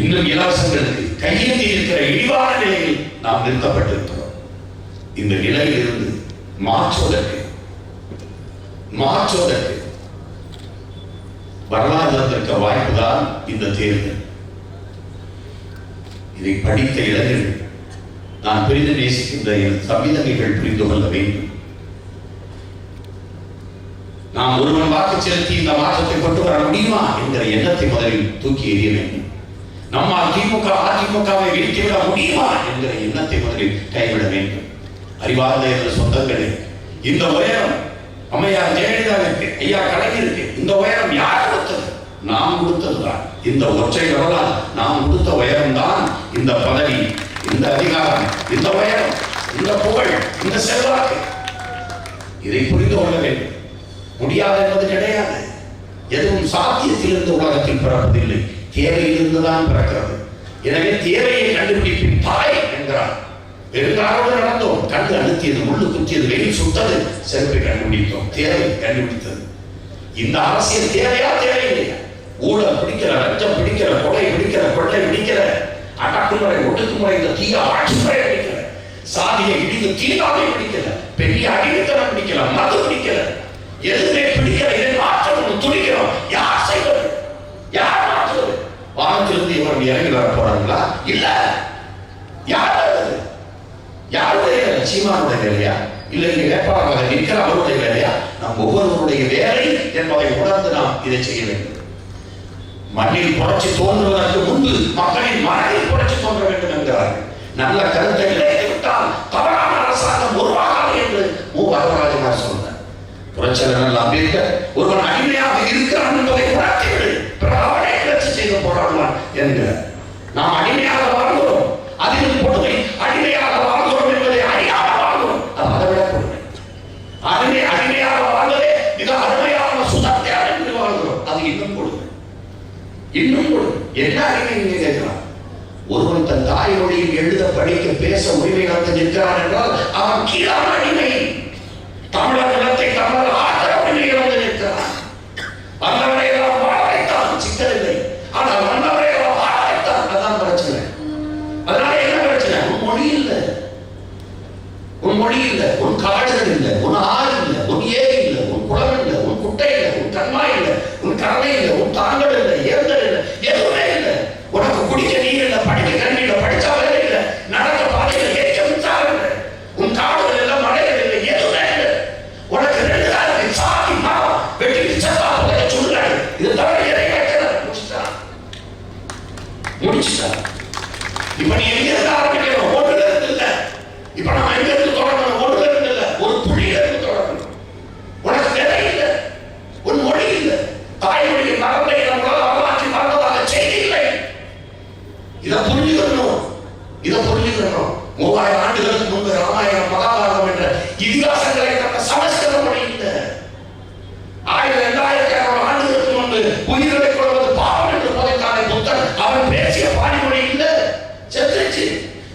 இன்னும் இலவசங்களுக்கு கையேந்தி இருக்கிற இழிவான நிலையில் நாம் நிறுத்தப்பட்டிருக்கிறோம். இந்த நிலையிலிருந்து மாற்றுவதற்கு வரலாறு தந்திருக்க வாய்ப்புதான் இந்த தேர்தல். இதை படித்த இளைஞர்கள், நான் பெரிதும் நேசிக்கின்ற என் சமீதங்கள் புரிந்து கொள்ள வேண்டும். நாம் ஒருவன் வாக்கு செலுத்தி இந்த மாற்றத்தை கொண்டு வர முடியுமா என்கிற எண்ணத்தை முதலில் தூக்கி எறிய வேண்டும். நம்மால் திமுக அதிமுகவை வீழ்த்திவிட முடியுமா என்கிற எண்ணத்தை முதலில் கைவிட வேண்டும். அறிவார்ந்த என்ற சொந்தங்களே, இந்த உயரம் அம்மையார் ஜெயலலிதாவிற்கு, ஐயா கலைஞருக்கு இந்த உயரம் யார் கொடுத்தது? நாம் கொடுத்ததுதான். இந்த ஒற்றை வரலால் நாம் கொடுத்த உயரம் தான் இந்த பதவி, இந்த அதிகாரம், இந்த உயரம், இந்த புகழ், இந்த செல்வாக்கு. இதை புரிந்து கொள்ள வேண்டும். முடியாது என்பது கிடையாது. எதுவும் சாத்தியத்திலிருந்து உலகத்தில் பிறப்பதில்லை, தேவையிலிருந்துதான் பிறக்கிறது. எனவே தேவையை கண்டுபிடிப்பின் தாய் என்கிறார். பெருங்காரோடு நடந்தோம், கண்டு அழுத்தியது, முள்ளு குத்தியது, வெயில் சுட்டது, செருப்பை கண்டுபிடித்தோம், தேவை கண்டுபிடித்தது. இந்த அரசியல் தேவையா தேவையில்லையா? ஊழல் பிடிக்கிற, லஞ்சம் பிடிக்கிற, கொலை பிடிக்கிற, கொள்ளை பிடிக்கிற, அடக்குமுறை ஒடுக்குமுறை, இந்த தீய ஆட்சி முறை பிடிக்கிற, சாதியை இடிந்து தீண்டாமை பிடிக்கல, பெரிய அடிமைத்தனம் பிடிக்கல, மது பிடிக்கல, எதுவுமே பிடிக்கல. இதை மாற்றம் துடிக்கிறோம். யார் செய்வது? யார் மாற்றுவது? வானத்திலிருந்து இவர்கள் இறங்கி வர போறாங்களா? இல்ல. யார் வருவது? யாருடைய சீமானுடைய வேலையா? இல்லை இங்கே வேட்பாளராக நிற்கிற அவருடைய வேலையா? நம் ஒவ்வொருவருடைய வேலை என்பதை உணர்ந்து நாம் இதை செய்ய வேண்டும். மண்ணில் புரட்சி தோன்றுவதற்கு முன்பு மக்களின் மனதில் புரட்சி தோன்ற வேண்டும் என்கிறார்கள். நல்ல கருத்தை விளைத்து விட்டால் தவறான அரசாங்கம் உருவாகாது என்று மு. வரதராஜனார் சொன்னார். புரட்சியாளர் அம்பேத்கர் ஒருவன் அடிமையாக இருக்கிறான் என்பதை உணர்த்திவிடு, பிறகு அவனை கிளர்ச்சி செய்து போராடுவான் என்கிறார். நாம் அடிமையாக வாழ்கிறோம், அதில் கொடுமை, அடிமையாக வாழ்கிறோம் என்பதை அறியாமல் வாழ்கிறோம். அது அதை விட கொடுமை. அடிமையாக வாழ்வதே மிக அருமையான சுதத்தை அடைந்து வாழ்கிறோம். அது இன்னும் கொடுமை, இன்னும் கொடுமை. என்ன அடிமை நீங்க கேட்கலாம்? ஒருவன் தன் தாய் மொழியில் எழுத, படிக்க, பேச உரிமை இழந்து நிற்கிறான் என்றால் அவன் கீழான அடிமை. தமிழர் நிலத்தை தமிழர் ஆற்ற உரிமை இழந்து நிற்கிறான். வந்தவரை எல்லாம் வாழ வைத்தான், சிக்கலில்லை. ஆனால் வந்தவரை எல்லாம் வாழ வைத்தான், அதான் பிரச்சனை. அதனால என்ன பிரச்சனை? உன் மொழி இல்லை, உன் மொழி இல்லை, உன் காடுகள் இல்லை, உன் ஆறு இல்லை, உன் ஏரி இல்லை, உன் குளம் இல்லை, உன் குட்டை இல்லை, உன் கண்மாய் இல்லை, உன் கரணை இல்லை, உன் தாங்கள் இல்லை, ஏந்தல் இல்லை, எதுவுமே இல்லை. உனக்கு குடிக்க நீர் இல்லை, படிக்க கல்வி இல்லை, படிச்சா வேலை இல்லை, நடக்க பாதையில் ஏற்க மின்சாரம் இல்லை, உன் காடுகள் இல்லை, மலைகள் இல்லை, எதுவுமே இல்லை. உனக்கு ரெண்டு காலத்தில் சாதி மரம் வெட்டி சத்தா புதைய சொல்லுறாங்க. இது தவிர எதை கேட்கிறார்? முடிச்சுட்டார். இப்ப நீ எங்க இருந்து ஆரம்பிக்கணும்? ஒன்றுல இருந்து இல்ல. இப்ப நம்ம எங்க இருந்து தொடங்கணும்? ஒன்றுல இருந்து இல்ல, ஒரு புள்ளியில இருந்து தொடங்கணும். உனக்கு வேலை இல்லை, உன் மொழி இல்லை, தாய்மொழியை மறந்தை நம்மளால் வரலாற்றை மறந்ததாக செய்தி இல்லை. இதை புரிஞ்சுக்கணும், இதை புரிஞ்சுக்கணும். 3000 ஆண்டுகளுக்கு முன்பு ராமாயணம், மகாபாரதம் என்ற இதிகாசங்களை தந்த சமஸ்கிருத மொழி இல்லை. 1200 ஆண்டுகளுக்கு முன்பு உயிர்களை கொள்வது பாவம் என்று போதைத்தானே புத்தன், அவன் பேசிய பாணிமொழி இல்லை, செத்துச்சு.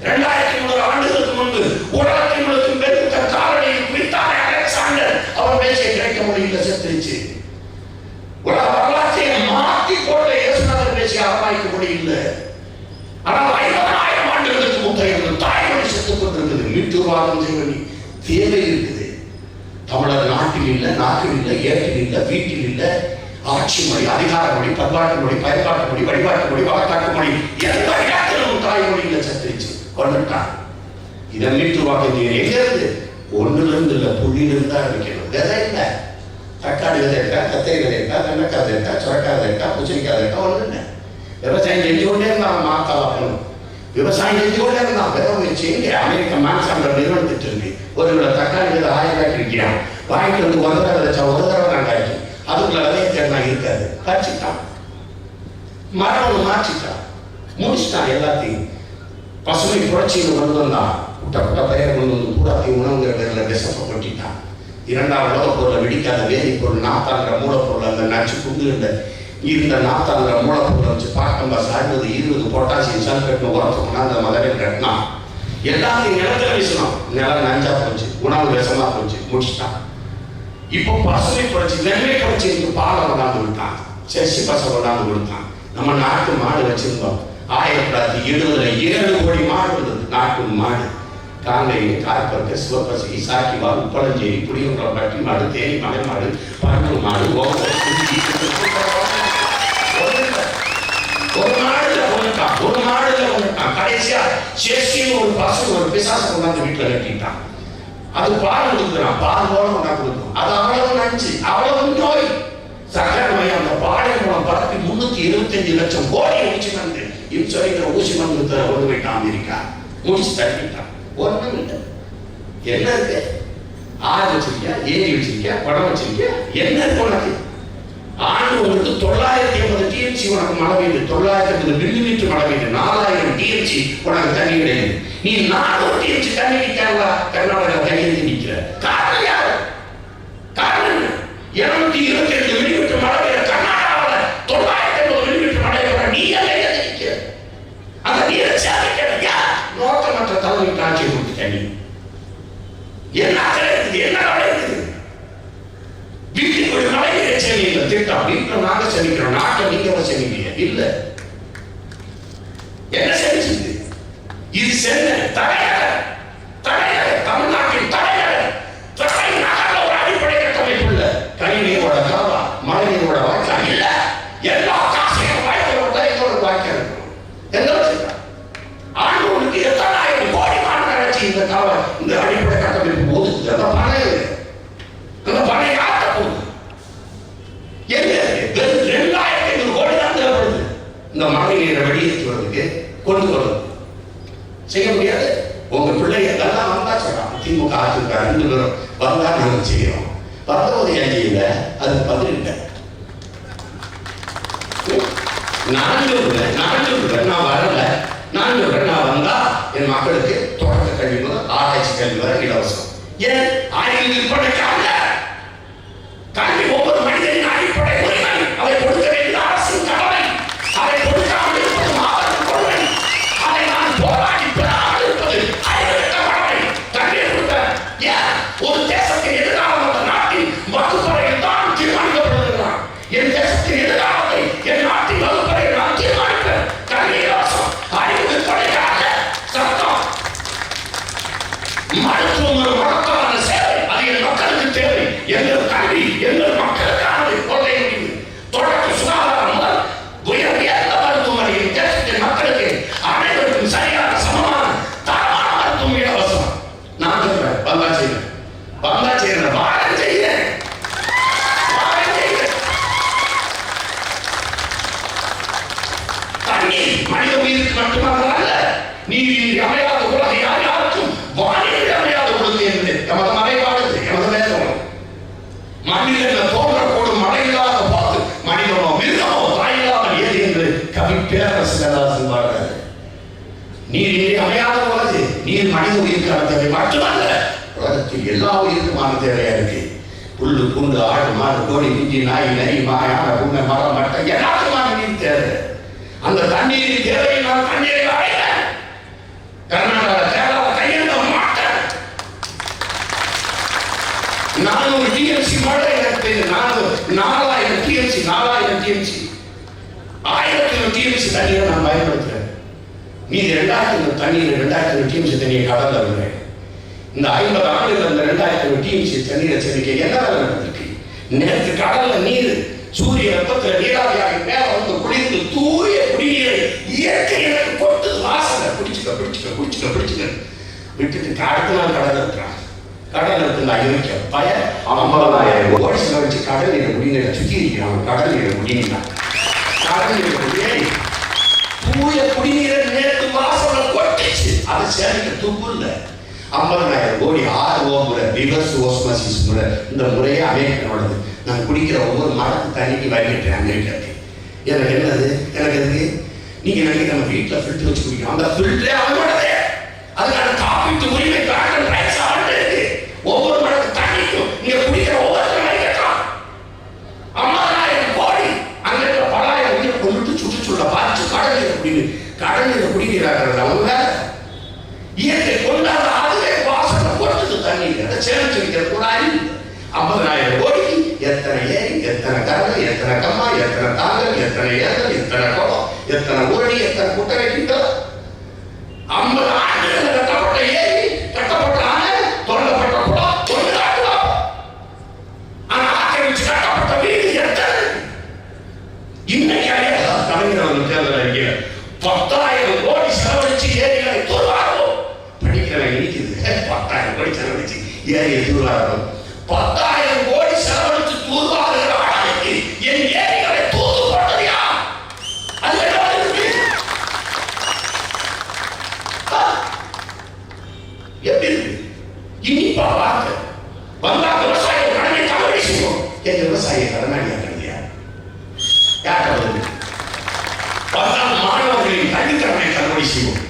2300 ஆண்டுகளுக்கு முன்பு உலகத்தின் முழுக்க பெருத்த காரணியில் குறித்தானே அலெக்சாண்டர், அவன் பேசிய கிரேக்க மொழி இல்லை, செத்துச்சு. உலக வரலாற்றை மாற்றி போட்ட இயேசுநாதர் பேசிய அரமாய்க்கு மொழி இல்லை. ஆனால் 50,000 ஆண்டுகளுக்கு முந்தைய தாய்மொழி செத்துக் கொண்டிருக்கிறது. மீட்டுருவாதம் செய்ய வேண்டிய தேவை இருக்குது. தமிழர் நாட்டில் இல்லை, நாட்டில் இல்லை, ஏட்டில் இல்லை, வீட்டில் இல்லை. ஆட்சி மொழி, அதிகார மொழி, பண்பாட்டு மொழி, பயன்பாட்டு மொழி, வழிபாட்டு மொழி, வழக்காட்டு மொழி, எந்த இடத்திலும் தாய்மொழியில் செத்துச்சு, கொண்டுட்டான். இதை மீட்டுருவாக்க நீங்க எங்க இருந்து? ஒன்றுல இருந்து இல்லை, புள்ளியிலிருந்து தான் இருக்கணும். விதை இல்லை, தக்காளி விதை இருக்கா, கத்திரி விதை இருக்கா, வெண்டைக்காய் விதை இருக்கா, சுரக்காய் விதை இருக்கா, பூசணிக்காய் விதை இருக்கா, ஒன்று இல்லை. விவசாயம் செஞ்சு கொண்டே இருந்தான். மாத்தா வாக்கணும், விவசாயம் செஞ்சு கொண்டே இருந்தான். விதம் வச்சு அமெரிக்க மான்சாண்டர் நிறுவனத்திட்டு இருக்கு. ஒரு கிலோ தக்காளி விதை 1000 ரூபாய்க்கு இருக்கிறான். வாங்கிட்டு வந்து ஒரு தடவை வச்சா ஒரு தடவை நான் காய்க்கும். அதுக்குள்ள விதையை தேடினா இருக்காது, காய்ச்சிட்டான். மரம் ஒன்று மாற்றிட்டான், முடிச்சுட்டான் எல்லாத்தையும். பசுமை புரட்சியில் கொண்டு வந்தான். புட்ட பயிரை கொண்டு வந்து பூராத்தையும் உணவுங்கிற பேரில் விஷப்பை கொட்டிட்டான். 2ஆம் உலகப் பொருளை வெடிக்காத வேதிப்பொருள் நாத்தாங்கிற மூலப்பொருள், அந்த நச்சு குண்டுகின்ற இருந்த நாத்தாங்கிற மூலப்பொருளை வச்சு பாக்கம்பா 60, 20 பொட்டாசியம் சல்பேட் உரத்தை கொண்டாந்து அந்த மதவில் கட்டினா. எல்லாத்தையும் நிலத்துல வீசணும். நிலம் நஞ்சா போச்சு, உணவு விஷமா போச்சு, முடிச்சுட்டான். இப்போ பசுமை புரட்சி, நெல்லை புரட்சி பாலை கொண்டாந்து விட்டான், செர்சி பசை கொண்டாந்து கொடுத்தான். நம்ம நாட்டு மாடு வச்சிருந்தோம், 1970 7 கோடி மாடு இருந்தது. நாட்டு மாடு, காங்கை, கார்பருக்கு, சிவப்பசி, சாக்கிவால், உப்பளஞ்சேரி, புளியங்குளம், பட்டி மாடு, தேனி மலை மாடு, பரந்தூர் மாடு, ஒரு மாடுல கொண்டுட்டான். கடைசியா சேஷின்னு ஒரு பசு ஒரு பிசாசு கொண்டாந்து வீட்டுல கட்டிட்டான். அது பால் கொடுக்குறான், பால் போல கொண்டா கொடுக்கும். அது அவ்வளவு நஞ்சு, அவ்வளவு நோய். சக்கரை நோய் அந்த பாடை மூலம் பரப்பி 325 லட்சம் கோடி ஊசி மருந்து இன்சொலிக்கிற ஊசி மருந்து கொண்டு போயிட்டான் அமெரிக்கா. முடிச்சு தட்டிட்டான். ஒண்ணும் இல்லை. என்ன இருக்கு? ஆறு வச்சிருக்கியா, ஏரி வச்சிருக்கியா, படம் வச்சிருக்கியா, என்ன இருக்கு உனக்கு? ஆண்டு உங்களுக்கு 980 டிஎம்சி உனக்கு மழை பெய்யுது, 980 மில்லிமீட்டர் மழை பெய்யுது, 4000 டிஎம்சி உனக்கு தண்ணி கிடையாது. நீ 400 டிஎம்சி தண்ணி நிற்காங்களா? கர்நாடகா தண்ணி நிற்கிற காரணம் யாரு? காரணம் என்ன? 222 மில்லிமீட்டர் மழை பெய்யுற கர்நாடகாவில் 980 மில்லிமீட்டர் மழை பெய்யுற நீ எங்க நிற்கிற? அந்த நீரை சேமிக்க நோக்கமற்ற தலைமை காட்சி கொடுத்து தண்ணி என்ன இருக்குது? என்ன நடக்குது? வீட்டுக்கு ஒரு மழைநீரை சேமிங்க திட்டம். வீட்டில் நாங்க சேமிக்கிறோம், நாட்டை நீங்க சேமிப்பீங்க இல்ல. என்ன சேமிச்சது? இது சென்னை தலைநகர், தமிழ்நாட்டின் தலைநகர் ஒரு அடிப்படை கட்டமைப்பு இல்ல. கழிநீரோட காவா, மழைநீரோட வாய்க்கால் இல்ல. எல்லா காசையும் வாய்க்காலோட இதோட வாய்க்கால் இருக்கணும். என்ன வச்சிருக்கா? ஆண்டவனுக்கு 8,000 கோடி மாநகராட்சி இந்த காவா, இந்த அடிப்படை கட்டமைப்பு ஒதுக்குது. அந்த பணம், அந்த பணம் யார்கிட்ட போகுது? என்ன 2,500 கோடி தான் தேவைப்படுது இந்த மழை நீரை வெளியேற்றுவதற்கு, கொண்டு வருவது. செய்ய முடியாது. உங்க பிள்ளைங்க எல்லாம் வந்தா சொல்லலாம். திமுக ஆட்சிக்கு 2 பேரும் வந்தா நாங்கள் செய்யறோம். 19 இல்ல, அது 18. 4 நான் வரல. 4 நான் வந்தா என் மக்களுக்கு தொடக்க கல்வி முதல் ஆராய்ச்சி கல்வி வரை இலவசம். ஏன்? ஆய்வு விற்பனைக்காக கல்வி ஒவ்வொரு மனிதனின் அடிப்படை உரிமை. அதை கொடுக்க வேண்டிய அரசின் கடமை. அதை கொடுக்காமல் இருப்பது மாபெரும் கொடுமை. அதை நான் போராடி பெறாமல் இருப்பது அறிவுறுத்த கடமை. கல்வியை கொடுக்க ஏன்? ஒரு தேசத்தின் எதிர்காலம் அந்த நாட்டின் வகுப்பறையில் தான் தீர்மானிக்கப்படுகிறான். என் தேசத்தின் எதிர்காலத்தை என் நாட்டின் வகுப்பறையில் நான் தீர்மானிப்பேன். கல்வி இலவசம். அறிவு விற்பனைக்காக சட்டம். மருத்துவம் ஒரு மகத்தான சேவை. அது என் மக்களுக்கு தேவை. எங்கள் கல்வி எங்கள் மக்களுக்கானது. கொள்கை முடிவு தொடக்க சுகாதாரம் முதல் உயர்ந்த மருத்துவமனையில் தேசத்தின் மக்களுக்கு அனைவருக்கும் சரியான சமமான தரமான மருத்துவம் இலவசம். நான் சொல்றேன், வந்தா செய்யறேன், வந்தா செய்யறேன், வாரம் செய்யறேன், வாரம் செய்யறேன். தண்ணீர் மனித உயிருக்கு மட்டுமல்ல, நீர் அமையாத உலக யாருக்கும் வானிலை அமையாத உலகு என்று எமது மறைவாடுது, எமது வேதம். மனிதன் தோன்றக்கூடும் மழையில்லாத போது மனிதனோ மிருகமோ தாயில்லாமல் ஏது என்று கவி பேரரசு கண்ணதாசன் பாடுறாரு. நீர் அமையாத உலகு, நீர் மனித உயிருக்கான தேவை மட்டுமல்ல, உலகத்தில் எல்லா உயிருக்குமான தேவையா இருக்கு. புல்லு, பூண்டு, ஆடு, மாடு, கோழி, குஞ்சு, நாய், நரி, மான, புண்ணை, மரம், மட்டை எல்லாத்துக்குமான நீர் தேவை. அந்த தண்ணீரின் தேவையை நான் தண்ணீரை அடைகிறேன். கர்நாடகா, கேரளா கையெழுந்த மாட்டேன். 400 டிஎம்சி மழை எனக்கு 4,000 டிஎம்சி 1,000 டிஎம்சி தண்ணியை நான் பயன்படுத்துறேன். மீது 2,000 தண்ணீர் 2,000 டிஎம்சி தண்ணியை கடல்ல விடுறேன். இந்த 50 ஆண்டுகள் அந்த 2,000 டிஎம்சி தண்ணீரை சேமிக்க என்ன வேலை நடந்திருக்கு? நேற்று கடல்ல நீர் சூரிய வெப்பத்தில் நீராவியாக மேல வந்து குளிர்ந்து தூய குடிநீரை இயற்கை எனக்கு கொட்டு வாசனை குடிச்சுக்க விட்டுட்டு அடுத்த நாள் கடல் இருக்கிறான். கடல் இருக்குங்க அயோக்கிய பய 50,000 கோடி செலவழிச்சு கடல் நீரை குடிநீரை சுத்தி இருக்கிறான். கடல் நீரை குடிநீர் தூய குடிநீரை நேற்று வாசனை கொட்டிச்சு. அதை சேமிக்க துப்பு இல்லை. 50,000 கோடி RO முறை, ரிவர்ஸ் ஓஸ்மோசிஸ் முறை, இந்த முறையே அமெரிக்கனோடது. நான் குடிக்கிற ஒவ்வொரு மரத்து தண்ணிக்கு வாங்கிட்டேன் அமெரிக்காவுக்கு. எனக்கு என்னது? எனக்கு எதுக்கு? நீங்க நினைக்கிற நம்ம வீட்டில் ஃபில்டர் வச்சு குடிக்கிறோம். அந்த ஃபில்டரே அவங்களோடது. அதுக்கான காப்பீட்டு உரிமை இருக்கு. ஒவ்வொரு மரத்து தண்ணிக்கும் நீங்க குடிக்கிற ஒவ்வொரு கேட்கலாம். 50,000 கோடி அங்க இருக்கிற பலாயிரம் உயிரை கொண்டுட்டு சுற்றுச்சூழலை பார்த்து கடல் நீரை குடிநீராகிறது அவங்க இயற்கை கொண்டாட. அதுவே வாசனை கொட்டுது தண்ணீர். அதை சேமிச்சு வைக்கிறது கூட அறிவு. 50,000 கோடிக்கு எத்தனை ஏரி, எத்தனை கடல், எத்தனை கம்மா, எத்தனை தாங்கல், எத்தனை ஏதல், எத்தனை குளம், எத்தனை ஊரணி, எத்தனை குட்டகை ஏரிய தூர்வாரம் 10,000 கோடி செலவழித்து தூர்வாருகிற அளவுக்கு என் ஏரிகளை தூது போட்டது யார்? அது என்ன இருக்கு? எப்படி இருக்கு? இனிப்பா வார்த்தை வந்தா விவசாய கடனை தவறி செய்வோம். என் விவசாய கடனாளியா கிடையா? யார்கிட்ட வருது? வந்தால் மாணவர்களின் கல்விக்கடனை தவறி செய்வோம்.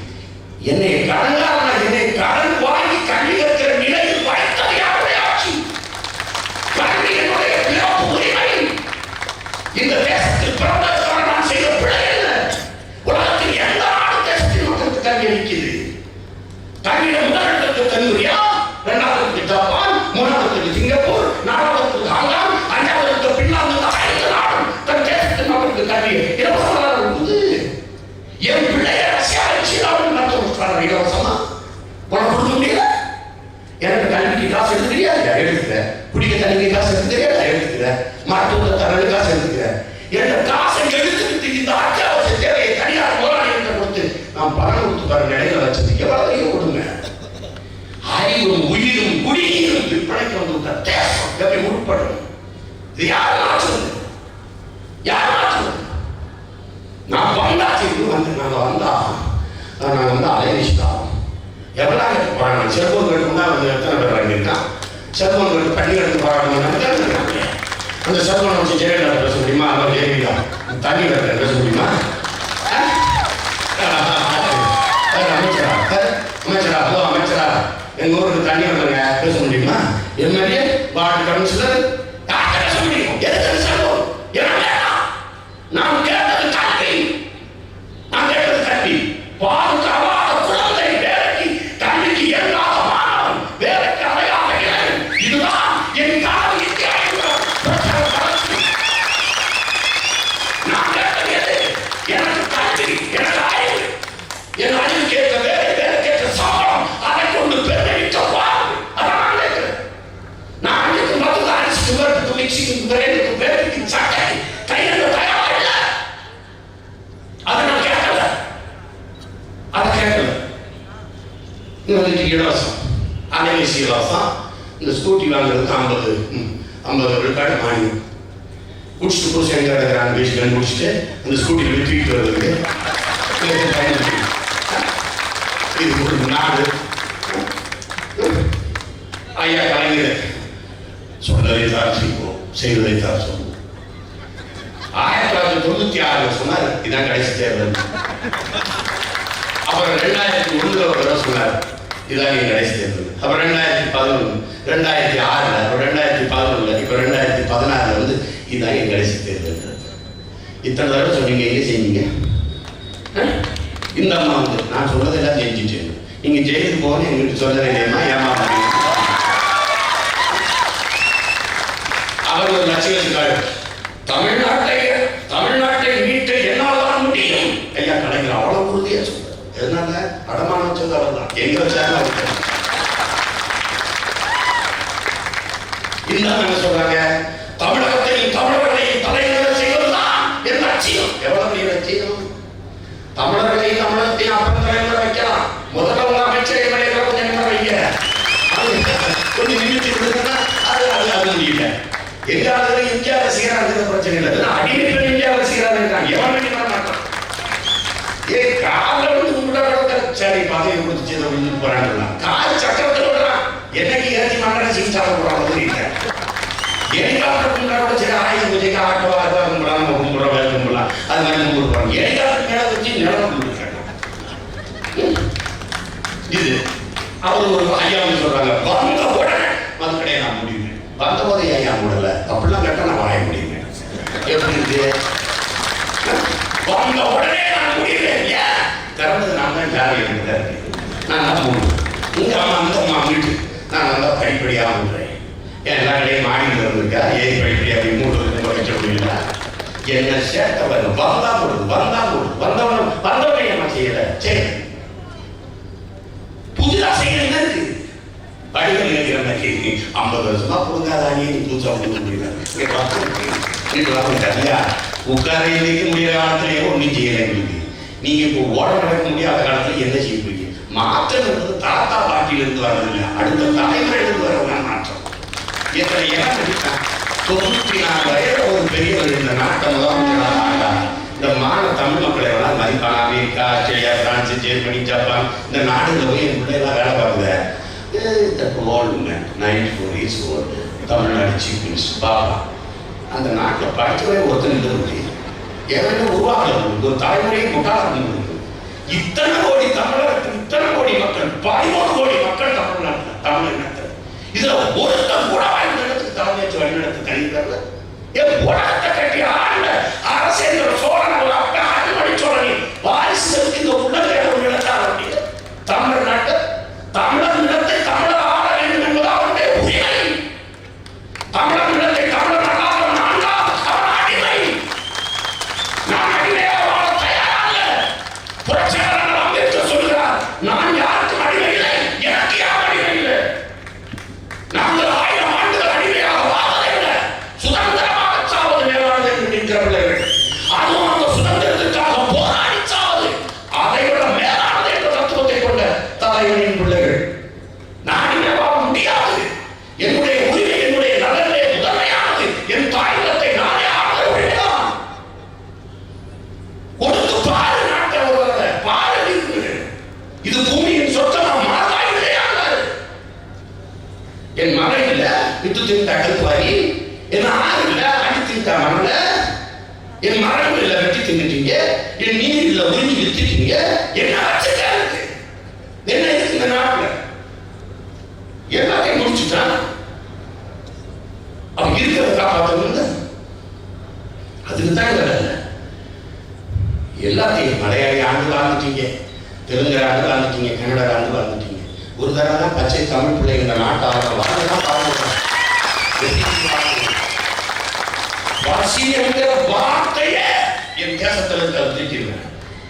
என்னை கடன்காரனா என்னை கடன் வாங்கி கல்வி கற்கிற நிலையில் வைத்தது யாருடைய ஆட்சி? கல்வி என்னுடைய பிறப்பு உரிமை. இந்த தேசத்தில் பிறந்ததற்காக நான் செய்த பிழை என்ன? உலகத்தில் எந்த நாடு தேசத்தில் மக்களுக்கு கல்வி அளிக்குது? கல்வியில முதலிடத்துக்கு கல்லூரியா, இரண்டாவதுக்கு ஜப்பான், மூணாவதுக்கு சிங்கப்பூர், நாலாவதுக்கு ஹாங்காங், அஞ்சாவதுக்கு பின்லாந்து, 5 நாடும் தன் தேசத்தின் மக்களுக்கு கல்வி இலவசமாக இருக்குது. என் பிள்ளைய ரஷ்யாவில் சீனாவில் நடத்த இலவசமா உனக்கு கொடுக்க முடியல? எனக்கு கல்விக்கு காசு எடுத்து தெரியாது, எடுத்துக்கிறேன். குடிக்க தண்ணிக்கு காசு எடுத்து தெரியாது, எடுத்துக்கிறேன். மருத்துவ தரவு காசு எடுத்துக்கிறேன். என்ற காசை எடுத்துக்கிட்டு இந்த அத்தியாவசிய தேவையை தனியார் முதலாளிகிட்ட கொடுத்து நாம் பணம் கொடுத்து வர நிலையில வச்சது எவ்வளவு கொடுங்க. அறிவும் உயிரும் குடிநீரும் விற்பனைக்கு வந்து தேசம் எப்படி உட்படும்? இது யார் மாற்றுவது? யார் மாற்றுவது? நான் வந்தாச்சு நாங்கள் வந்து அலைனிஷ்தான் எவ்வளவு போறாங்க. செல்போன் கட்டுனா வந்து எத்தனை பேர் வாங்கியிருக்கான்? செல்போன் கட்டு பண்ணி எடுத்து போறாங்க. அந்த செல்போனை வச்சு ஜெயலலிதா பேச முடியுமா? அவர் ஜெயலலிதா தண்ணி கட்ட பேச முடியுமா? அமைச்சரா அமைச்சரா ஹலோ அமைச்சரா எங்க ஊருக்கு தண்ணி வந்துருங்க பேச முடியுமா? எம்எல்ஏ வார்டு கவுன்சிலர் பேச முடியும். எதுக்கு செல்போன்? நான் கேட்டது கல்வி. நான் கேட்டது கல்வி. பாதுகாவாத குழந்தை வேலைக்கு கல்விக்கு இயங்காத மாணவன் வேலைக்கு அறையாக இளைஞன். இதுதான் என் காலம். நான் கேட்டது எது? எனக்கு கல்வி, எனக்கு அறிவு. என் அறிவு கேட்க வேலை, வேலை கேட்க சம்பளம், அதை கொண்டு பெருமைக்க வாழ்வு. அதான் நான் கேட்கிறேன். நான் அன்றைக்கு மருந்து அரிசிக்கு வேட்டுக்கு மிக்சிக்கு வேலைக்கு வேலைக்கு சட்டை கையில் தயாரா இல்லை. அதை நான் கேட்கல. அதை கேட்கல. இலவசம் அலைவசி இலவசம். இந்த ஸ்கூட்டி வாங்குறதுக்கு 50 விழுக்காடு மானியம். குடிச்சிட்டு புதுசு எங்க இருக்கிறாங்க பேசிக்கன்னு குடிச்சிட்டு அந்த ஸ்கூட்டியில் போய் தூக்கிட்டு வர்றதுக்கு இது ஒரு நாடு. ஐயா கலைஞர் சொன்னதை தான் செய்வோம், செய்வதை தான் சொல்லுவோம். 1996 சொன்னார் இதான் கடைசி தேர்தல். அப்புறம் 2001 ஒரு தடவை சொன்னார் இதான் என் கடைசி தேர்தல். அப்புறம் 2011, 2006, 2011, இப்போ 2016 வந்து இதான் என் கடைசி தேர்தல். இத்தனை தடவை சொன்னீங்க, எங்கே செஞ்சீங்க? இந்த அம்மா வந்து நான் சொன்னதெல்லாம் செஞ்சுட்டேன். நீங்க ஜெயிலுக்கு போகணும் எங்களுக்கு சொல்லவே இல்லையம்மா, ஏமா அவர் ஒரு லட்சியம் வச்சுக்காரு. தமிழ்நாட்டை மீட்டு என்னால் வர முடியும். ஐயா கலைஞர் அவ்வளவு உறுதியா சொல்றாரு. எதனால? அடமானம் வச்சது அவர் தான். எங்க வச்சாலும் என்ன சொல்றாங்க? தமிழகத்தில் தமிழர்களையும் தலைநகர செய்வதுதான் என் லட்சியம். எவ்வளவு பெரிய லட்சியம்! தமிழர்களையும் தமிழகத்தையும் அப்புறம் தலைநகர வைக்கலாம். முதல்ல உங்க அமைச்சரை கொஞ்சம் வைங்க. கொஞ்சம் நிமித்தி கொடுத்தா அது முடியல. எங்காவது இந்தியா ரசிகராக பிரச்சனை இல்லை. அடிமைகள் இந்தியா ரசிகராக எவன் வேண்டி வர மாட்டான். கால வந்து உங்களோட சரி பதவி கொடுத்து செய்து போறாங்க. கால் சக்கரத்தில் விடுறான். என்னைக்கு ஏற்றி மன்னரை சிகிச்சை போடுறாங்க. எலிகாப்டர் கும்பிட சரி ஆயுத பூஜைக்கு ஆட்டோ ஆட்டோ கும்பிடலாம், நம்ம கும்பிடுறோம், வேலை கும்பிடலாம், அது மாதிரி கும்பிடுறாங்க. எலிகாப்டர் மேல வச்சு நிலம் கும்பிடுறாங்க. இது அவர் ஒரு ஐயா சொல்றாங்க, வந்த உடனே அது கிடையாது நான் முடியுங்க. வந்த போது ஐயா மூடல அப்படிலாம் கேட்டா நான் வாய முடியுங்க. எப்படி இருக்கு? வந்த உடனே நான் முடியுவேன். ஏன் திறந்தது நான் தான் ஜாலியாக இருக்கேன். நான் தான் மூடுவேன். இங்க அம்மா அந்த அம்மா வீட்டு நான் நல்லா படிப்படியாக மூடுறேன். ஏன் எல்லா கடையும் மாடியில் இருந்திருக்கா? ஏன் படிப்படியாக அப்படி மூடுறது வைக்க முடியல? என்ன சேட்டை வரும். வந்தா போடுது, வந்தா போடுது, வந்தவனை நம்ம செய்யல. சரி புதுதா செய்யறது இருக்கு. படிகள் நினைக்கிற மாதிரி 50 வருஷமா கொடுக்காதானே புதுசா கொடுக்க முடியல. தனியா உட்கார நினைக்க முடியாத காலத்திலேயே ஒன்றும் செய்யல. எங்களுக்கு நீங்க இப்போ ஓட நடக்க முடியாத காலத்துல என்ன செய்ய போறீங்க? மாற்றம் என்பது தாத்தா பாட்டியிலிருந்து வர்றதில்லை, அடுத்த தலைமுறையிலிருந்து வர மாற்றம். எத்தனை இடம் அடித்தான் 94 வயது ஒரு பெரியவர் இந்த நாட்டை முதலமைச்சராக ஆண்டார். இந்த தமிழ் மக்களை எல்லாம் மதிப்பான America, Australia, France, Germany, Japan இந்த நாடுகளில் போய் என் பிள்ளைலாம் வேலை பார்க்குது. தமிழ்நாடு சீஃப் மினிஸ்டர் பாபா அந்த நாட்டில் படிக்கவே ஒருத்தர் இருக்க முடியும். ஏன்னா உருவாக்கணும் ஒரு தலைமுறையை முட்டாள இத்தனை கோடி தமிழகத்தில் இத்தனை கோடி மக்கள் 13 கோடி மக்கள் தமிழ்நாட்டில் தமிழ்நாட்டில் இதுல ஒருத்தம் கூட இடத்துக்கு தலைமையேற்று வழிநடத்த தனிக்கிறது. உலகத்தை கட்டி ஆண்ட அரசேந்திர சோழன் ஆதிமணி சோழனின் வாரிசுகளுக்கு இந்த உலக நிலத்தால் அப்படிங்க தமிழ்நாட்டு தமிழர் நிலத்தை தமிழர் ஆள வேண்டும் என்பது அவருடைய உரிமை. தமிழர் நிலத்தை தமிழர் ஆளாத அவன் அடிமை. நான் அடிமையாக வாழ தயாராக புரட்சியாளர் அம்பேத்கர் சொல்கிறார், நான் யாருக்கும் அடிமை இல்லை, எனக்கு யாரும் அடிமை இல்லை. நாங்கள் 1000 ஆண்டுகள் அடிமையாக வாழ்வதை விட சுதந்திரமாக சாவது மேலானது என்று நிற்கிறவர்கள். அதுவும் அந்த சுதந்திரத்திற்காக போராடி சாவது அதை விட மேலானது என்ற தத்துவத்தை கொண்ட தலைவனின் பிள்ளைகள். நான் அடிமை வாழ முடியாது, என்னுடைய உரிமை என்னுடைய நலனிலே முதன்மையானது, என் தாயகத்தை நானே ஆள வேண்டாம். கொடுத்து பாரு நாட்டை வருவத பாரு இருக்குது. இது பூமியின் சொத்தமா மனதாயுதே ஆகாது. என் மகன் இல்ல வித்து தின்ட்ட கல்வாரி, என் ஆறு இல்ல அடி தின்ட்ட மணல, என் மரம் இல்ல வெட்டி தின்னுட்டீங்க, என் நீர் இல்ல உறிஞ்சி வித்துட்டீங்க. என்ன வச்சுட்டா இருக்கு, என்ன இருக்கு இந்த நாட்டுல? எல்லாத்தையும் முடிச்சுட்டான். அவன் இருக்கிறத காப்பாற்ற அதுக்கு தான் இல்லை. எல்லாத்தையும் மலையாளி ஆண்டு வாழ்ந்துட்டீங்க, தெலுங்கர் ஆண்டு வாழ்ந்துட்டீங்க, கன்னடர் ஆண்டு வாழ்ந்துட்டீங்க. ஒரு தடவை தான் பச்சை தமிழ் பிள்ளைங்க இந்த நாட்டாக வாழ்ந்தான் பாருங்க. வசியங்கிற வார்த்தையே என் தேசத்தில் தடுத்துட்டீங்க.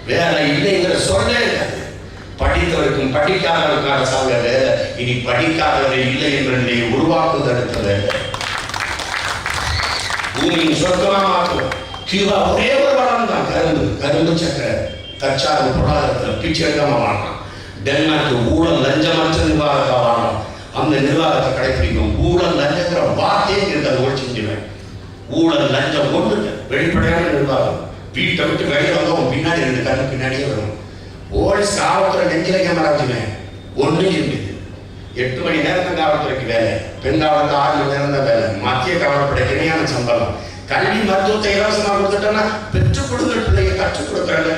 வேற இல்லைங்கிற சொல்லே இருக்காது. படித்தவருக்கும் படிக்காதவருக்கான சாங்க வேலை. இனி படிக்காதவரை இல்லை என்ற நிலையை உருவாக்குவதற்கு வேலை. பூமியின் சொர்க்கமா மாற்றுவோம். கியூபா ஒரே ஒரு வளம் தான் கரும்பு சக்கரை தற்சார்பு பொருளாதாரத்தில் பிச்சை எடுக்காம வாழலாம். டென்மார்க் ஊழல் லஞ்சமற்ற நிர்வாகத்தை வாழலாம். அந்த நிர்வாகத்தை கடைபிடிக்கும். ஊழல் லஞ்சங்கிற வார்த்தையே இருக்காது, ஒழிச்சு செஞ்சுவேன். ஊழல் லஞ்சம் கொண்டு வெளிப்படையான நிர்வாகம். வீட்டை விட்டு வெளியே வந்தவங்க பின்னாடி 2 கண்ணு பின்னாடியே வரும். போலீஸ் காவல்துறை நெஞ்சில கேமராச்சுமே ஒன்று இருக்குது. 8 மணி நேரம் காவல்துறைக்கு வேலை, பெண் காவலுக்கு 6 மணி நேரம் தான் வேலை. மத்திய காவல்படைக்கு இணையான சம்பளம். கல்வி மருத்துவத்தை இலவசமாக கொடுத்துட்டோம்னா பெற்றுக் கொடுங்க பிள்ளைங்க கற்றுக் கொடுக்குறாங்க.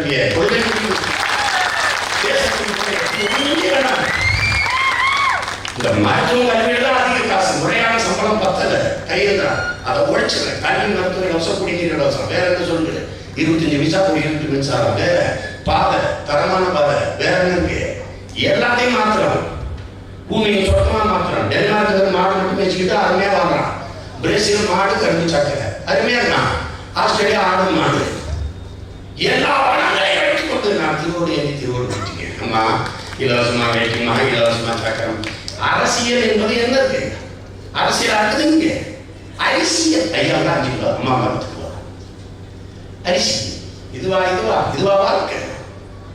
இந்த மருத்துவ கல்வியில தான் அதிக காசு, முறையான சம்பளம் பத்தல கையெழுத்தான். அதை ஒழிச்சுறேன். கல்வி மருத்துவ இலவசம், குடிநீர் இலவசம், வேற என்ன சொல்லுங்க? 25 விசா யூனிட் மின்சாரம், வேற பாதை, தரமான பாதை, வேற என்ன இருக்கு? எல்லாத்தையும் மாத்துறான். பூமியை சொந்தமா மாத்துறான். டென்மார்க் மாடு மட்டும் வச்சுக்கிட்டு அருமையா வாங்குறான். பிரேசில் மாடு கரும்பு சக்கரை அருமையா இருக்கான். ஆஸ்திரேலியா ஆடு மாடு எல்லா வளங்களையும் வைத்துக் கொண்டு நான் திருவோடு வச்சுக்கேன். அம்மா இலவசமா வைக்குமா, இலவசமா சக்கரம். அரசியல் என்பது என்ன இருக்கு? அரசியல் ஆகுதுங்க அரிசியல். ஐயா தான் 5 கிலோ அம்மா மரத்துக்கு அரிசி. இதுவா வாழ்க்கை?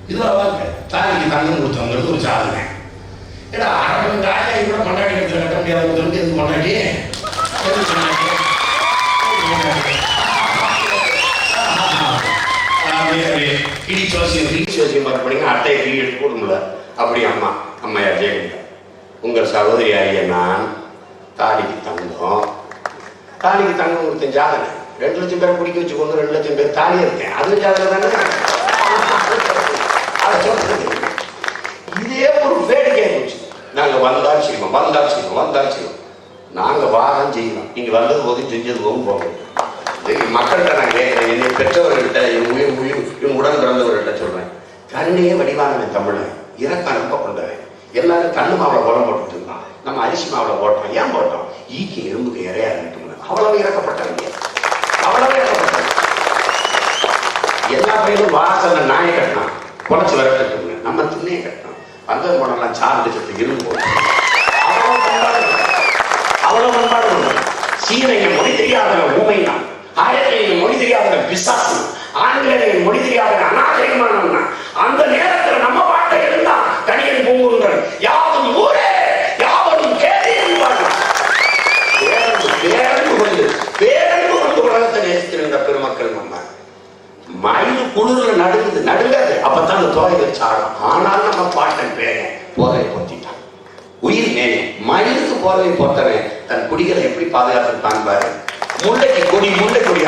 இதுவா வாழ்க்கை? தாலிக்கு தங்கம் கொடுத்தவங்களுக்கு ஒரு சாதனை. ஏடா அரபன் ராஜா கூட கொண்டாடி எடுத்து கட்ட முடியாத எதுக்கு கொண்டாடி கிளி சோசியம் பார்க்க அட்டையை கிளி எடுத்து கொடுங்கல. அப்படி அம்மையார் ஜெயலலிதா, உங்கள் சகோதரி ஆகிய நான் தாலிக்கு தங்கம் கொடுத்தேன் ஜாதனை. 2 லட்சம் பேரை குடிக்க வச்சு கொண்டு 2 லட்சம் பேர் தாலி இருக்கேன். அது ஜாதனை தானே. அதை சொல்றது இதே ஒரு வேடிக்கை போச்சு. நாங்கள் வந்தால் செய்வோம். நாங்கள் வாரம் செய்யணும். நீங்க வந்தது போது செஞ்சது போகும் போகும். மக்கள்கிட்ட நான் கேட்கிறேன், என்னை பெற்றவர்கள்ட்ட, என் உடன் பிறந்தவர்கள்ட்ட சொல்றேன். கண்ணையே வடிவானவன் தமிழன், இறக்கம் ரொம்ப கொண்டவன். எல்லாரும் கண்ணு மாவுல கோலம் போட்டுட்டு இருந்தான். நம்ம அரிசி மாவுல போட்டோம். ஏன் போட்டோம்? ஈக்கு எறும்புக்கு இறையா இருக்கட்டும். அவ்வளவு இறக்கப்பட்டவங்க, எல்லா பையனும் வாசல நாயை கட்டினான், குறைச்சி வரட்டுங்க. நம்ம திண்ணையை கட்டினோம். வந்தது போனெல்லாம் சார்ந்து சத்து இரும்பு போட்டோம். அவ்வளவு பண்பாடு. சீனைய மொழி தெரியாதவன் ஊமைனா, ஆயத்தைய மொழி தெரியாதவன் பிசாசு, ஆங்கிலேய மொழி தெரியாதவன் அநாகரிகமானவன். அந்த நேரத்தில் நம்ம பாட்டை இருந்தா தனியன் குளிர்ல நடுங்காது. அப்பதான் அந்த தோகை வச்சு ஆடும். ஆனாலும் நம்ம பாட்டன் பேரன் போதையை போத்திட்டான். உயிர் நேயம் மயிலுக்கு போதையை போத்தவன் தன் குடிகளை எப்படி பாதுகாத்துருப்பான் பாரு. முண்டைக்கு கொடி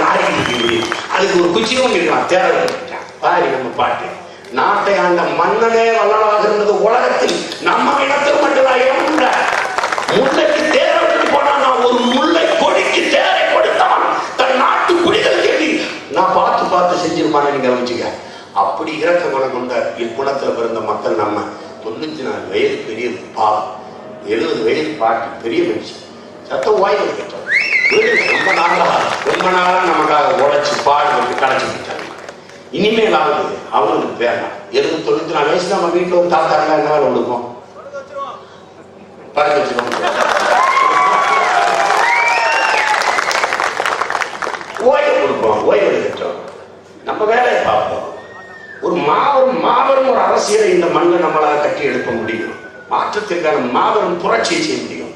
ஆடிக்கிட்டு அதுக்கு ஒரு குச்சியும் இருக்கான், தேவை பாரு. நம்ம பாட்டு நாட்டை ஆண்ட மன்னனே வல்லலாக இருந்தது உலகத்தில் நம்ம இனத்தில் மட்டும்தான் இறந்த முல்லைக்கு தேரை விட்டு போனா நான் ஒரு முல்லை கொடிக்கு தேரை கொடுத்தவன் தன் நாட்டு குடிகள் தேடி நான் பார்த்து செஞ்சிருப்பானு கவனிச்சுக்க. அப்படி இறக்க குணம் கொண்ட இக்குணத்துல பிறந்த மக்கள் நம்ம. 94 வயது பெரிய பாவம், 70 வயது பாட்டு பெரிய மனுஷன். சத்தம் வாய்ப்பு கேட்டோம். ரொம்ப நாளா நமக்காக உழைச்சு பாடுபட்டு கடைச்சிக்கிட்டாங்க. இனிமேல் ஆகுது அவங்களுக்கு வேண்டாம். 94 வயசுல நம்ம வீட்டுல ஒரு தாத்தா என்ன வேலை கொடுக்கும்? பறக்க வச்சுக்கோங்க. ஓய்வு கொடுப்போம், ஓய்வு எடுத்துட்டோம், நம்ம வேலையை பார்ப்போம். ஒரு மாபெரும் ஒரு அரசியலை இந்த மண்ணை நம்மளால கட்டி எழுப்ப முடியும். மாற்றத்திற்கான மாபெரும் புரட்சியை செய்ய முடியும்.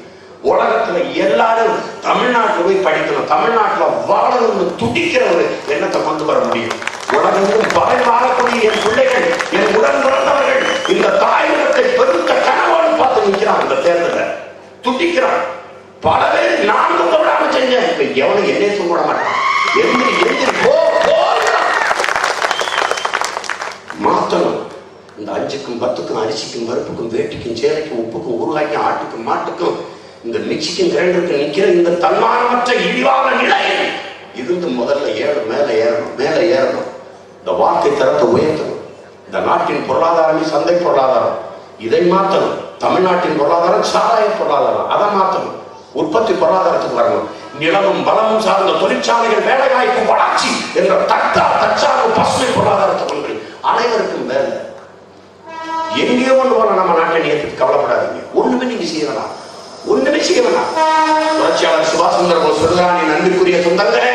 உலகத்துல எல்லாரும் தமிழ்நாட்டில் போய் படிக்கணும், தமிழ்நாட்டில் வாழணும்னு துடிக்கிற ஒரு எண்ணத்தை கொண்டு வர முடியும். உலகெங்கும் பல வாழக்கூடிய என் பிள்ளைகள், என் உடன் பிறந்தவர்கள் இந்த தாயகத்தை பெருத்த கனவோடு பார்த்து நிற்கிறான். இந்த தேர்தலை துடிக்கிறான். பல பேர் நான் தூங்க விடாம செஞ்சேன். இப்ப எவனும் என்னை தூங்க விட மாட்டான். மாத்தணும். இந்த 5க்கும் 10க்கும் அரிசிக்கும் பருப்புக்கும் வேட்டிக்கும் சேலைக்கும் உப்புக்கும் ஊறுகாய்க்கும் ஆட்டுக்கும் மாட்டுக்கும் இந்த மிக்சிக்கும் கிரைண்டருக்கும் நிக்கிற இந்த தன்மானமற்ற இழிவான நிலை இருந்து முதல்ல மேல ஏறணும். இந்த வாழ்க்கை தரத்தை உயர்த்தணும். இந்த நாட்டின் பொருளாதாரமே சந்தை பொருளாதாரம், இதை மாற்றணும். தமிழ்நாட்டின் பொருளாதாரம் சாராய பொருளாதாரம், அதை மாற்றணும். உற்பத்தி பொருளாதாரத்துக்கு வரணும். நிலமும் பலமும் சார்ந்த தொழிற்சாலைகள், வேலைவாய்ப்பு, வளர்ச்சி என்ற தற்சார்பு பசுமை பொருளாதாரத்தை கொண்டு அனைவருக்கும் வேலை. எங்கேயோ ஒன்று போல நம்ம நாட்டை ஏற்றுக்கு கவலைப்படாதீங்க. ஒண்ணுமே நீங்க செய்யலாம், ஒண்ணுமே செய்ய வேணாம். புரட்சியாளர் சுபாஷ் சந்திர போஸ் சொல்கிறான், என் அன்பிற்குரிய சொந்தங்களே,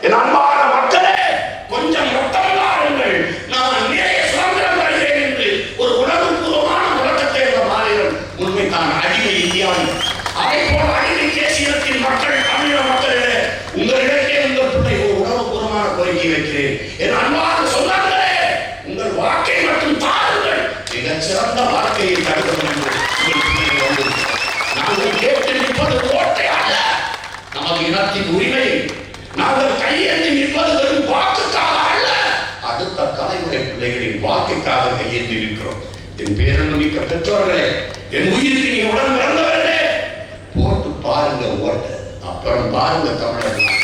என் அன்பான மக்களே, கொஞ்சம் ரத்தமில்லாருங்கள், நான் நிறைய சுதந்திரம் தருகிறேன் என்று ஒரு உணர்வுபூர்வமான முழக்கத்தை இந்த மாநிலம் உண்மைதான். அடிமை இந்தியாவில் அதை போல அடிமை தேசியத்தின் மக்கள், தமிழக மக்களே, உங்களிடத்தே உங்கள் பிள்ளை ஒரு உணர்வுபூர்வமான கோரிக்கை வைக்கிறேன். என் அன்பான சொந்தங்களே, உங்கள் வாக்கை மட்டும் தாருங்கள். மிகச் சிறந்த வாழ்க்கையை தடுக்க வேண்டும். நாங்கள் கேட்டு நிற்பது ஓட்டை அல்ல, நமது இனத்தின் உரிமை. நாங்கள் கையேந்தி நிற்பது வெறும் வாக்குக்காக அல்ல, அடுத்த தலைமுறை பிள்ளைகளின் வாக்குக்காக கையேந்தி இருக்கிறோம். என் பேரன்பு மிக்க பெற்றோர்களே, என் உயிருக்கு நீ உடன் பிறந்தவர்களே, போட்டு பாருங்க ஓட்ட, அப்புறம் பாருங்க தமிழர்கள்.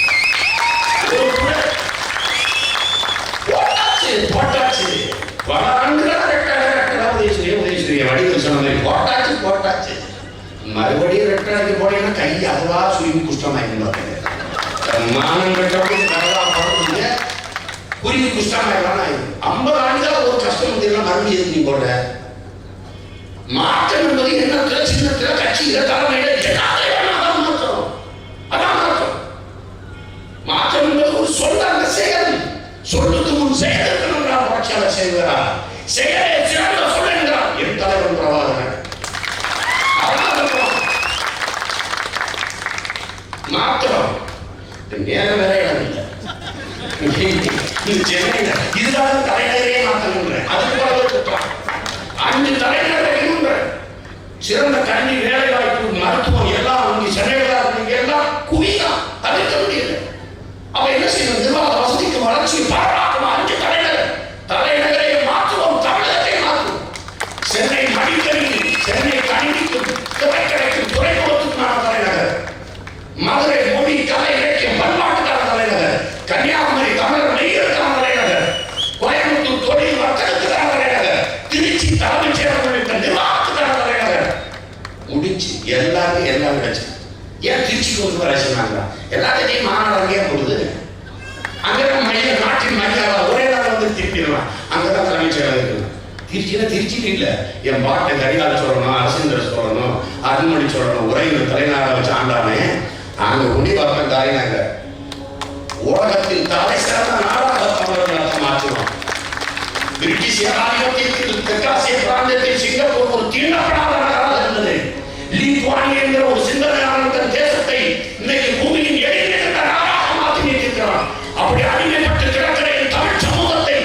போட்டாச்சு பல ஆண்டுகள் வடிவில் சொன்ன போட்டாச்சு. மறுபடியும் ரெட்டராக்கி போனீங்கன்னா கை அதுவா சுருங்கி குஷ்டமாயிருந்தாங்க. மானம் கட்டப்படி கடலா போடுறீங்க, குருவி குஷ்டமாயிடலாம் ஆயிடும். 50 ஆண்டுகள் ஒரு கஷ்டம் முடியலாம். மறுபடியும் நீ போடுற மாற்றம் என்பது எண்ணத்துல சின்னத்துல கட்சியில தலைமையில அதான் மாற்றம். அதான் மாற்றம். மாற்றம் என்பது ஒரு சொல்லாங்க செயல். சொல்லுக்கு முன் செயல் இருக்கணும். புரட்சியாளர் செய்வாரா செயலை சிறந்த சொல்லுகிறார் என் தலைவன் பிரபாகரன். மாத்திரம் நேரம் வேற இடம் இல்லை. சென்னையில இதுதான் தலைநகரே மாற்றணுன்ற அதுக்கு அஞ்சு தலைநகரை சிறந்த கல்வி, வேலை வாய்ப்பு, மருத்துவம் எல்லாம் இங்க சென்னையில எல்லாம் குவிதான் தவிர்க்க முடியல. அவ என்ன செய்யணும்? நிர்வாக வசதிக்கு வளர்ச்சி பாராட்டணும். 5 தலைநகரை மாற்றுவோம், தமிழகத்தை மாற்றுவோம். சென்னை மடிக்கணிக்கு, சென்னை கணினிக்கும், திரைக்கடைக்கும், துறைமுகத்துக்குமான தலைநகர். மதுரை மொழி, கலை, இலக்கியம், பண்பாட்டுக்கான தலைநகர். கன்னியாகுமரி தமிழர் நெய்யருக்கான தலைநகர். கோயம்புத்தூர் தொழில் வர்த்தகத்துக்கான தலைநகர். திருச்சி தலைமைச் செயலகம் நிர்வாகத்துக்கான தலைநகர். முடிச்சு எல்லாரும் எல்லாம் கிடைச்சு. ஏன் திருச்சிக்கு வந்து வர சொன்னாங்க? எல்லாத்தையும் மாநாடு அங்கேயே போடுது. அங்கதான் மைய நாட்டின் மரியாதை ஒரே நாள் வந்து திருப்பிடலாம். அங்கதான் தலைமைச் செயலகம் இருக்கு. திருச்சின்னு இல்ல, என் பாட்டை கரிகால சொல்லணும், அரசேந்திர சொல்லணும், அருண்மொழி சொல்லணும், உரையில் தலைநகரை வச்சு ஆண்டானே அங்க குடிவாக்கம் தாயினாங்க. உலகத்தின் தலை சிறந்த நாடாக தமிழக மாற்றுவோம். பிரிட்டிஷ் ஏகாதிபத்தியத்தில் தெற்காசிய பிராந்தியத்தில் சிங்கப்பூர் ஒரு தீண்டப்படாத நகராக இருந்தது. லீக்வானியா என்கிற ஒரு சிந்தனையாளர் தன் தேசத்தை இன்னைக்கு பூமியின் எதிர்க்கின்ற நாடாக மாற்றி நிற்கிறான். அப்படி அடிமைப்பட்டு கிடக்கிற தமிழ் சமூகத்தை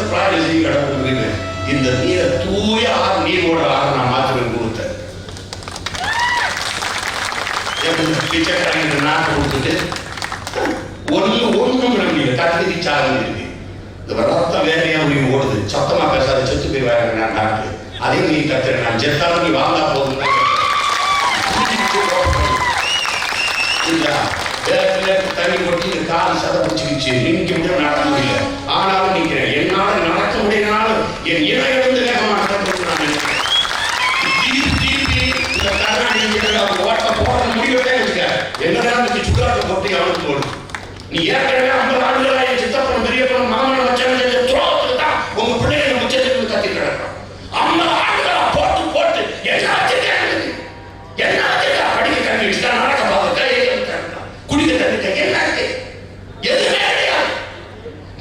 கிடந்து பிராயம் செய்ய கிடக்குறீங்க. இந்த நீரை தூய ஆறு நீரோட ஆறு நான் மாத்திரம் கொடுத்தேன். பிச்சைக்காரங்க நாட்டை கொடுத்துட்டு ஒண்ணும் நம்பிக்கை கத்திரி சாதனை இருக்கு. இந்த ரத்தம் வேறையா உயிர் ஓடுது. சத்தமா பேசாத செத்து போய் வேற நான் டாக்டர் அதையும் நீ கத்துற. நான் செத்தாலும் நீ வாழ்ந்தா போதும். தண்ணி கொட்டி கால் சதை பிடிச்சிக்கிச்சு. நின்று விட நடக்க முடியல. ஆனாலும் நிற்கிறேன். என்னால நடக்க முடியனாலும் என் இணை இழந்து ஓட்ட போட முடியவே இருக்க. என்னதான் சுக்காட்ட போட்டு அவனுக்கு போடும். நீ ஏற்கனவே 50 ஆண்டுகளாக சித்தப்படம் பெரியப்படம் மாமன வச்சவங்க துரோகத்துக்கு தான் உங்க பிள்ளைகளை முச்சத்துக்கு கத்தி கிடக்கும். 50 ஆண்டுகளா போட்டு போட்டு என்ன படிக்க கல்வி வச்சுட்டா நடக்க பார்த்துட்டா குடிக்க தண்ணிட்ட என்ன இருக்கு? எதுவுமே கிடையாது.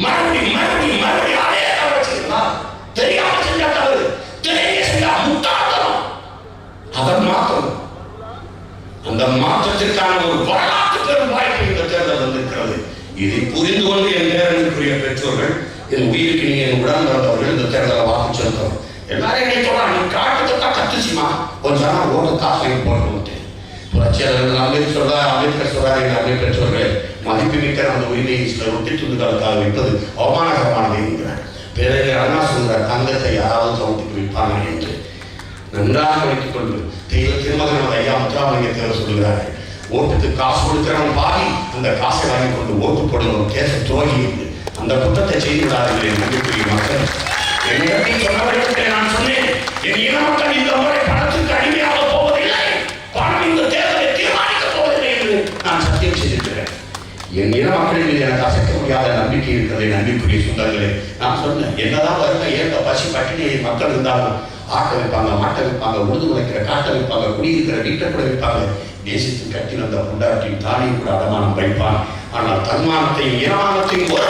மறுபடியும் அதே வச்சுக்கலாம். தெரியாம செஞ்சா தவறு, தெரிய செஞ்சா முட்டாள்தனம். அதை மாற்றணும். அந்த மாற்றத்திற்கான ஒரு வரலாற்று பெரும் வாய்ப்பு இந்த தேர்தல் வந்திருக்கிறது. இதை புரிந்து கொண்டு என் நேரத்திற்குரிய பெற்றோர்கள், என் உயிருக்கு நீ என் உடன் வந்தவர்கள் இந்த தேர்தலை வாக்கு செலுத்தணும். எல்லாரும் என்னை சொல்றாங்க, நீ காட்டுத்தான் கத்துச்சுமா கொஞ்சம் நான் ஓட்ட காசை போட்டு புரட்சியாளர்கள் அம்பேத்கர் சொல்றாரு. எங்கள் பெற்றோர்கள் மதிப்புமிக்க அந்த உரிமையை சில ரொட்டி துண்டுகளுக்காக வைப்பது அவமானகரமானது என்கிறார். பேரறிஞர் அண்ணா சொல்கிறார், தங்கத்தை யாராவது சவுத்துக்கு வைப்பாங்க என்று நன்றாக வைத்துக் கொண்டு திருமகன் ஐயா முத்துராமலிங்கத்தேவர் சொல்கிறார்கள், ஓட்டுக்கு காசு கொடுக்கிறவன் பாதி அந்த காசை வாங்கி கொண்டு ஓட்டு போடுகிறவன் தேச துரோகி என்று அந்த குற்றத்தை செய்து விடாதீர்கள். என் நம்பிக்கைய மக்கள் என்னிடத்தில் சொன்னவர்களுக்கு நான் சொன்னேன், என் இன மக்கள் இந்த முறை பணத்துக்கு அடிமையாக போவதில்லை, பணம் இந்த தேர்தலை தீர்மானிக்கப் போவதில்லை என்று நான் சத்தியம் செய்திருக்கிறேன். என் இன மக்களின் மீது எனக்கு அசைக்க முடியாத நம்பிக்கை இருக்கிறது. நம்பிக்கைக்குரிய சொந்தங்களே, நான் சொன்னேன், என்னதான் வறுமை ஏற்க பசி பட்டினியை மக்கள் இருந்தாலும் ஆட்டை வைப்பாங்க, மாட்டை வைப்பாங்க, உழுது உழைக்கிற காட்டை வைப்பாங்க, குடியிருக்கிற வீட்டை கூட வைப்பாங்க. தேசத்தில் கட்டி வந்த கொண்டாட்டின் தானே கூட அடமானம் வைப்பான். ஆனால் தன்மானத்தையும் இனமானத்தையும் ஒரு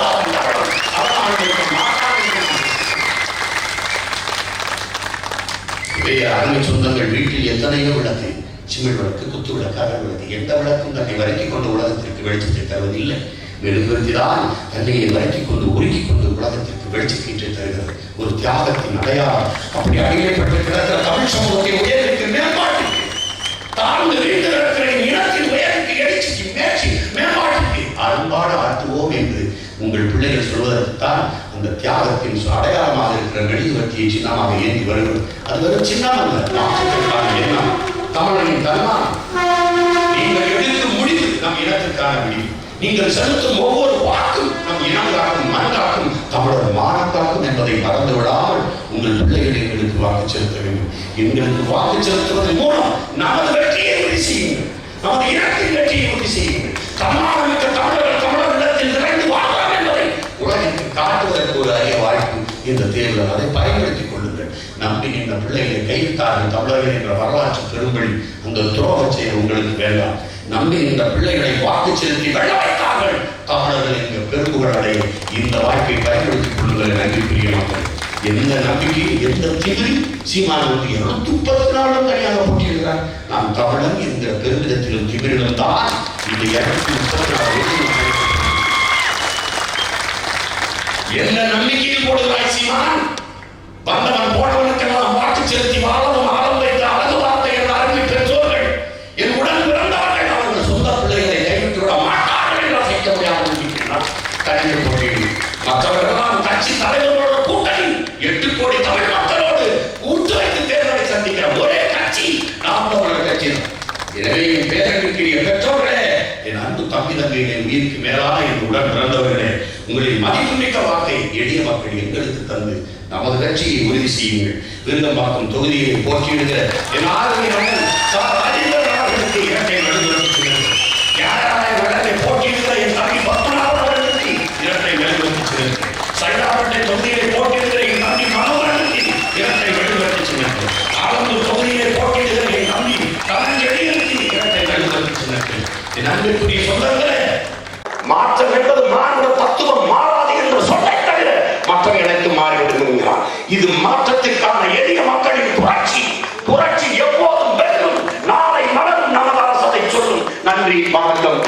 அருமை சொந்தங்கள் வீட்டில் எத்தனையோ விளக்கு, சிமிழ் விளக்கு, குத்து விளக்கு, அகல் விளக்கு, எந்த விளக்கும் தன்னை வரைக்கிக் கொண்டு உலகத்திற்கு வெளிச்சத்தை தருவதில்லை. மெழுகுவர்த்திதான் தன்னையை வரைக்கிக் கொண்டு உருக்கிக் கொண்டு உலகத்திற்கு வெளிச்சத்தை தருகிறது. ஒரு தியாகத்தின் அடையாளம். அப்படி அடிமைப்பட்டு கிடக்கிற தமிழ் சமூகத்தின் உயர்வுக்கு மேம்பாட்டுக்கு, தாழ்ந்து வீழ்ந்து கிடக்கிற இனத்தின் உயர்வுக்கு, எழுச்சிக்கு, மேம்பாட்டுக்கு அன்பாடு ஆற்றுவோம் என்று உங்கள் பிள்ளைகள் சொல்வதற்குத்தான் அந்த தியாகத்தின் அடையாளமாக இருக்கிற மெழுகுவர்த்தியை சின்னமாக ஏந்தி வருகிறது. அது வெறும் சின்னம் அல்ல, நாட்டுக்கான எண்ணம், தமிழனின் தன்மானம். நீங்கள் எடுக்கும் முடிவு நம் இனத்திற்கான முடிவு. நீங்கள் செலுத்தும் ஒவ்வொரு வாக்கும் நம் இனம் காக்கும், மண் காக்கும், தமிழர் மானம் காக்கும் என்பதை மறந்து விடாமல் உங்கள் பிள்ளைகளை எங்களுக்கு வாக்கு செலுத்த வேண்டும். எங்களுக்கு வாக்கு செலுத்துவதன் மூலம் நமது வெற்றியை உறுதி செய்யுங்கள், நமது இனத்தின் வெற்றியை உறுதி செய்யுங்கள். தமிழ்நாடு தமிழர்கள் தமிழர்களிடத்தில் நிறைந்து வாழலாம் என்பதை உலகிற்கு காட்டுவதற்கு ஒரு அரிய வாய்ப்பு இந்த தேர்தல். அதை பயன்படுத்திக் கொள்ளுங்கள். நம்பி இந்த பிள்ளைகளை கைவிட்டார்கள் தமிழர்கள் என்ற வரலாற்று பெரும்படி அந்த துரோக செயல் உங்களுக்கு வேண்டாம். நம்பி இந்த பிள்ளைகளை வாக்கு செலுத்தி வெள்ள வைத்தார்கள் தமிழர்கள் என்ற பெரும்புகள் அடைய இந்த வாய்ப்பை பயன்படுத்திக் கொள்ளுங்கள். நம்பிக்கைரிய மக்கள், எந்த நம்பிக்கையில் எந்த திகிரி சீமானவருக்கு 234 தனியாக போட்டியிடுகிறார். நாம் தமிழன் என்ற பெருமிதத்திலும் திமிரிலும் தான் இந்த 234 எந்த நம்பிக்கையில் போடுகிறாய் சீமான்? வந்தவன் போனவனுக்கெல்லாம் வாக்கு செலுத்தி வாழவும் ஆழம் வைத்த அழகு வார்த்தை என்ற அருமை பெற்றோர்கள், என் உடன் பிறந்தவர்கள், அவர்கள் சொந்த பிள்ளைகளை கைவிட்டு விட மாட்டார்கள் என்று அசைக்க முடியாமல் இருக்கிறார். கலைஞர் போட்டியில் மற்றவர்களெல்லாம் கட்சி தலைவர்களோட கூட்டணி 8 கோடி தமிழ் மக்களோடு கூட்டு வைத்து தேர்தலை சந்திக்கிற ஒரே கட்சி நாம் தமிழர் கட்சி. எனவே என் பேரன்பிற்குரிய பெற்றோர்களே, என் அன்பு தம்பி தங்கைகளே, உயிருக்கு மேலான என் உடன் பிறந்தவர்களே, உங்களின் மதிப்புமிக்க வாக்கை எளிய மக்கள் எங்களுக்கு தந்து நமது கட்சியை உறுதி செய்யுங்கள். விருந்தம்பாக்கம் தொகுதியை போட்டியிடுகிற என் ஆளுமை இரட்டை நடுவர்களுக்கு, போட்டியிடுகிற என் தம்பி பத்மநாபர்களுக்கு இரட்டை நடுவர்களுக்கு, சைதாப்பேட்டை தொகுதியை போட்டியிடுகிற என் தம்பி மனோகரனுக்கு இரட்டை நடுவர்களுக்கு, ஆலந்தூர் தொகுதியை போட்டியிடுகிற என் தம்பி கலைஞர்களுக்கு இரட்டை நடுவர்களுக்கு. என் அன்பிற்குரிய சொந்தங்களே, மாற்றம் என்பது மாநில தத்துவம் மாறாது என்று சொல்லை தவிர மற்ற எனக்கு மாறிவிடுகிறார். இது மாற்றத்திற்கான எளிய மக்களின் புரட்சி. புரட்சி எப்போதும் வெல்லும். நாளை மலரும் நமது அரசை சொல்லும். நன்றி, வணக்கம்.